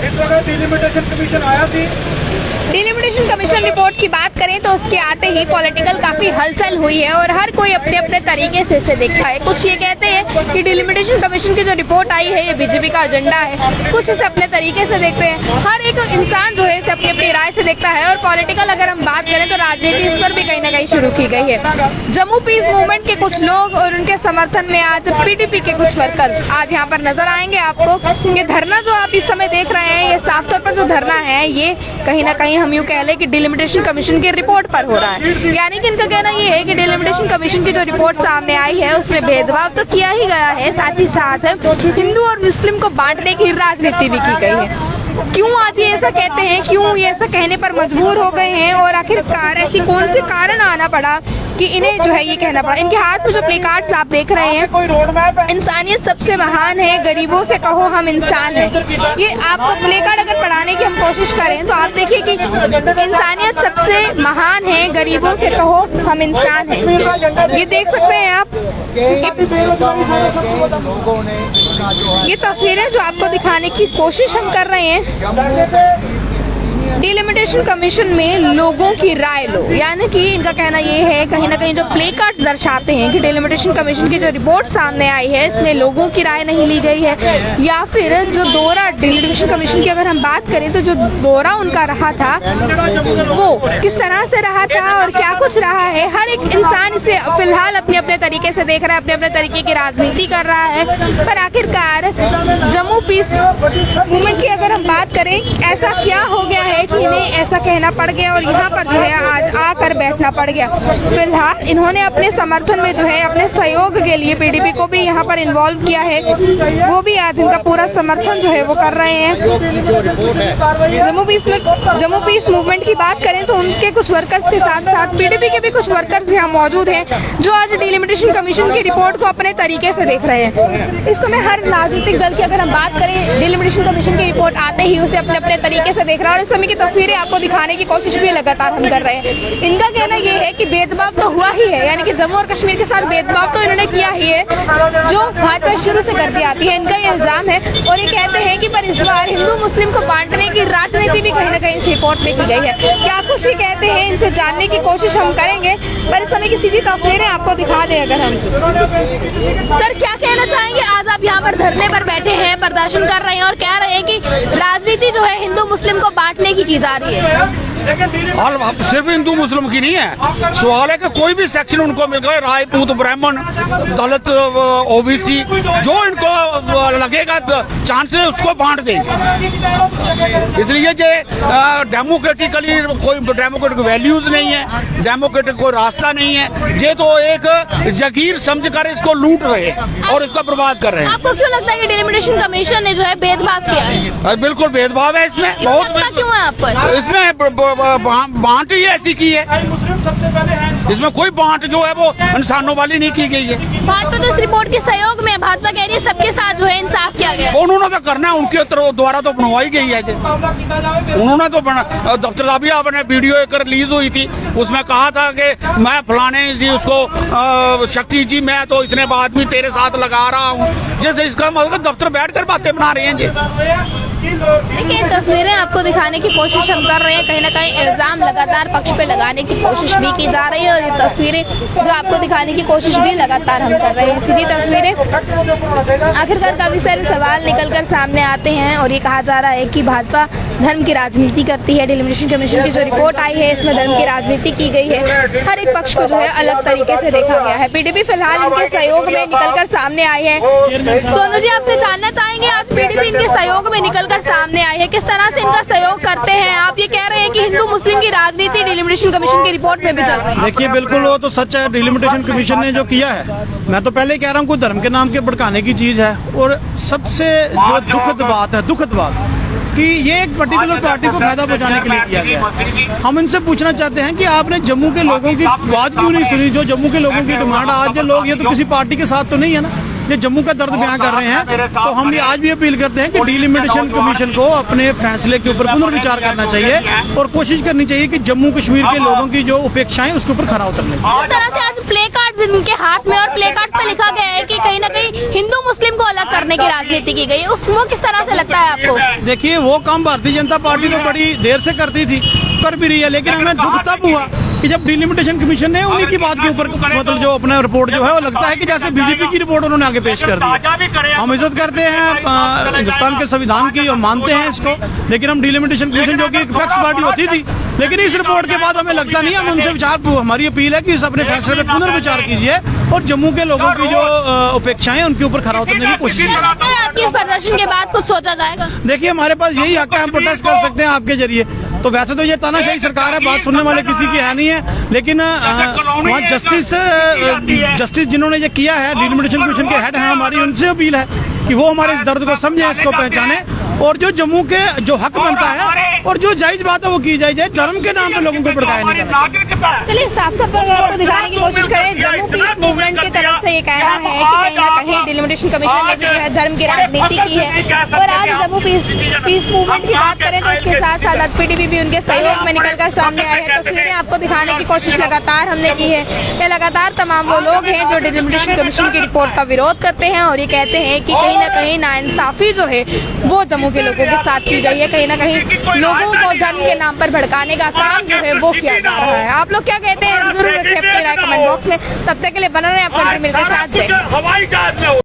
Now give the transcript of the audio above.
Delimitation commission आया थी। Delimitation commission report की बात करें तो उसके आते ही पॉलिटिकल काफी हलचल हुई है और हर कोई अपने अपने तरीके से इसे देखता है। कुछ ये कहते हैं कि डिलिमिटेशन कमीशन की जो रिपोर्ट आई है ये बीजेपी का एजेंडा है, कुछ इसे अपने तरीके से देखते हैं। हर एक इंसान जो है इसे अपनी अपनी राय से देखता है। और पॉलिटिकल अगर हम बात करें तो राजनीति इस पर भी कहीं ना कहीं शुरू की गई है। जम्मू पीस मूवमेंट के कुछ लोग और उनके समर्थन में आज पीडीपी के कुछ वर्कर्स आज यहाँ पर नजर आएंगे आपको। ये धरना जो आप इस समय देख रहे हैं ये साफ तौर पर जो धरना है ये कहीं ना कहीं हम यूँ कह लें कि डिलिमिटेशन कमीशन की रिपोर्ट पर हो रहा है। यानी कि इनका कहना ये है कि डिलिमिटेशन कमीशन की जो रिपोर्ट सामने आई है उसमें भेदभाव तो किया ही गया है, साथ ही साथ हिंदू और मुस्लिम को बांटने की राजनीति भी की गई है। क्यों आज ये ऐसा कहते हैं, क्यों ये ऐसा कहने पर मजबूर हो गए हैं और आखिरकार ऐसी कौन से कारण आना पड़ा कि इन्हें जो है ये कहना पड़ा। इनके हाथ में जो प्ले कार्ड्स आप देख रहे हैं, इंसानियत सबसे महान है, गरीबों से कहो हम इंसान हैं। ये आपको प्ले कार्ड अगर पढ़ाने की हम कोशिश करें तो आप देखिए कि इंसानियत सबसे महान है, गरीबों से कहो हम इंसान हैं। ये देख सकते हैं आप, ये तस्वीरें जो आपको दिखाने की कोशिश हम कर रहे हैं। डिलिमिटेशन कमीशन में लोगों की राय लो, यानी कि इनका कहना ये है कहीं ना कहीं जो प्ले कार्ड्स दर्शाते हैं कि डिलिमिटेशन कमीशन की जो रिपोर्ट सामने आई है इसमें लोगों की राय नहीं ली गई है। या फिर जो दौरा डिलिमिटेशन कमीशन की अगर हम बात करें तो जो दौरा उनका रहा था वो किस तरह से रहा था और क्या कुछ रहा है, हर एक इंसान इसे फिलहाल अपने अपने तरीके से देख रहा है, अपने अपने तरीके की राजनीति कर रहा है। पर आखिरकार जम्मू पीस मूवमेंट की अगर हम बात करें, ऐसा क्या हो गया है कि इन्हें ऐसा कहना पड़ गया और यहाँ पर जो है आज आकर बैठना पड़ गया। फिलहाल इन्होंने अपने समर्थन में जो है अपने सहयोग के लिए पीडीपी को भी यहाँ पर इन्वॉल्व किया है, वो भी आज इनका पूरा समर्थन जो है वो कर रहे हैं। जम्मू पीस मूवमेंट की बात करें तो उनके कुछ वर्कर्स के साथ साथ पीडीपी के भी कुछ वर्कर्स यहाँ मौजूद हैं जो आज डिलिमिटेशन कमीशन की रिपोर्ट को अपने तरीके से देख रहे हैं। इस समय हर राजनीतिक दल की अगर हम बात करें, डिलिमिटेशन कमीशन की रिपोर्ट आते ही उसे अपने अपने तरीके से देख रहा है और इस समय की तस्वीरें आपको दिखाने की कोशिश भी लगातार हम कर रहे हैं। इनका कहना ये है कि भेदभाव तो हुआ ही है, यानी कि जम्मू और कश्मीर के साथ भेदभाव तो इन्होंने किया ही है जो भाजपा शुरू से करती आती है, इनका ये इल्जाम है। और ये कहते हैं कि पर इस बार हिंदू मुस्लिम को बांटने की राजनीति भी कहीं ना कहीं इस रिपोर्ट में की गई है। क्या कुछ ही कहते हैं, इनसे जानने की कोशिश हम करेंगे। पर इस समय की सीधी तस्वीरें आपको दिखा दें अगर हम। सर क्या कहना चाहेंगे, आज आप यहाँ पर धरने पर बैठे हैं, प्रदर्शन कर रहे हैं और कह रहे हैं कि राजनीति जो है हिंदू मुस्लिम को बांटने की जा रही है। और सिर्फ हिंदू मुस्लिम की नहीं है, सवाल है कि कोई भी सेक्शन उनको मिल गए, राजपूत, ब्राह्मण, दलित, ओबीसी, जो इनको लगेगा चांस है उसको बांट देंगे। इसलिए जो डेमोक्रेटिकली कोई डेमोक्रेटिक वैल्यूज नहीं है, डेमोक्रेटिक कोई रास्ता नहीं है, ये तो एक जागीर समझकर इसको लूट रहे हैं और इसको बर्बाद कर रहे हैं। आपको क्यों लगता है कि डिलिमिटेशन कमीशन ने जो है भेदभाव किया है? बिल्कुल भेदभाव है इसमें, बहुत क्यों है आपको? इसमें बांट ही ऐसी की है, इसमें कोई बांट जो है वो इंसानों वाली नहीं की गई है। भाजपा तो इस रिपोर्ट के सहयोग में, भाजपा कह रही है सबके साथ जो है इंसाफ किया गया। उन्होंने तो करना है, उनके द्वारा तो बनवाई गई है। उन्होंने तो दफ्तर अभी आपने वीडियो एक रिलीज हुई थी, उसमें कहा था कि मैं फलाने जी उसको शक्ति जी मैं तो इतने आदमी तेरे साथ लगा रहा हूँ, जैसे इसका मतलब दफ्तर बैठ कर बातें बना रहे हैं जी। देखिए तस्वीरें आपको दिखाने की कोशिश हम कर रहे हैं, कहीं ना कहीं इल्जाम लगातार पक्ष पे लगाने की कोशिश भी की जा रही है और ये तस्वीरें जो आपको दिखाने की कोशिश भी लगातार हम कर रहे हैं। सीधी तस्वीरें आखिरकार काफी सारे सवाल निकलकर सामने आते हैं और ये कहा जा रहा है कि भाजपा धर्म की राजनीति करती है। डिलिमिटेशन कमीशन की जो रिपोर्ट आई है इसमें धर्म की राजनीति की गई है, हर एक पक्ष को जो है अलग तरीके से देखा गया है। पीडीपी फिलहाल इनके सहयोग में निकलकर सामने आई है। सोनू जी आपसे जानना चाहेंगे, आज पीडीपी इनके सहयोग में निकलकर सामने आई है, किस तरह से इनका सहयोग करते हैं? आप ये कह रहे हैं कि हिंदू मुस्लिम की राजनीति डिलिमिटेशन कमीशन की रिपोर्ट में भी चल रही है। देखिए बिल्कुल वो तो सच है, डिलिमिटेशन कमीशन ने जो किया है, मैं तो पहले कह रहा हूँ कोई धर्म के नाम के भड़काने की चीज है। और सबसे जो दुखद बात कि ये एक पर्टिकुलर पार्टी को फायदा पहुंचाने के लिए किया गया है। हम इनसे पूछना चाहते हैं कि आपने जम्मू के लोगों की आवाज क्यों नहीं सुनी, जो जम्मू के लोगों की डिमांड आज लोग, ये तो किसी पार्टी के साथ तो नहीं है ना, ये जम्मू का दर्द बयां कर रहे हैं। तो हम ये आज भी अपील करते हैं कि डिलिमिटेशन कमीशन को अपने फैसले के ऊपर पुनर्विचार करना चाहिए और कोशिश करनी चाहिए कि जम्मू कश्मीर के लोगों की जो उपेक्षाएं उसके ऊपर खरा उतरने। इस तरह से आज प्ले कार्ड्स इनके हाथ में और प्ले कार्ड्स पे लिखा गया है कि कहीं ना कहीं हिंदू मुस्लिम को अलग करने की राजनीति की गई है, उस वो किस तरह से लगता है आपको? देखिए, वो काम भारतीय जनता पार्टी तो बड़ी देर से करती थी, कर भी रही है, लेकिन हमें दुख तब हुआ कि जब डिलिमिटेशन कमीशन ने उन्हीं की बात के ऊपर मतलब जो अपना रिपोर्ट जो है वो लगता है कि जैसे बीजेपी की रिपोर्ट उन्होंने आगे पेश कर दी। हम इज्जत करते हैं हिंदुस्तान के संविधान की और मानते हैं इसको, लेकिन हम डिलिमिटेशन कमीशन जो कि एक विपक्ष पार्टी होती थी, लेकिन इस रिपोर्ट के बाद हमें लगता नहीं, हम उनसे विचार, हमारी अपील है कि इस अपने फैसले में पुनर्विचार कीजिए और जम्मू के लोगों की जो अपेक्षाएं उनके ऊपर खरा उतरने की कोशिश कीजिए। आपकी इस प्रदर्शन के बाद कुछ सोचा जाएगा? देखिए, हमारे पास यही हक है, हम प्रोटेस्ट कर सकते हैं आपके जरिए। तो वैसे तो ये तानाशाही सरकार है, बात सुनने वाले किसी की है नहीं है, लेकिन वहाँ जस्टिस जिन्होंने ये किया है, डिलिमिटेशन कमीशन के हेड हैं, हमारी उनसे अपील है कि वो हमारे इस दर्द को समझे, इसको पहचाने और जो जम्मू के जो हक बनता है और जो जायज बात है वो की जाए, धर्म के नाम पे लोगों को भड़काया नहीं जाना। चलिए साफ साफ आपको दिखाने की कोशिश करें, जम्मू पीस मूवमेंट की तरफ से ये कहना है कि कहीं ना कहीं डिलिमिटेशन कमीशन ने भी जो है धर्म की राजनीति की है। और आज जम्मू पीस मूवमेंट की बात करें तो इसके साथ साथ आज पीडीपी भी उनके सहयोग में निकलकर सामने आए हैं। तस्वीरें आपको दिखाने की कोशिश लगातार हमने की है। ये लगातार तमाम वो लोग हैं जो डिलिमिटेशन कमीशन की रिपोर्ट का विरोध करते हैं और ये कहते हैं कि कहीं ना कहीं नाइंसाफी जो है वो जम्मू के लोगों के साथ की गई है, कहीं ना कहीं लोगों को धर्म के नाम पर भड़काने का काम जो है वो किया जा रहा है। आप लोग क्या कहते हैं जरूर रखें अपनी राय कमेंट बॉक्स में। तब तक के लिए बना रहे अपने मिलकर साथ से।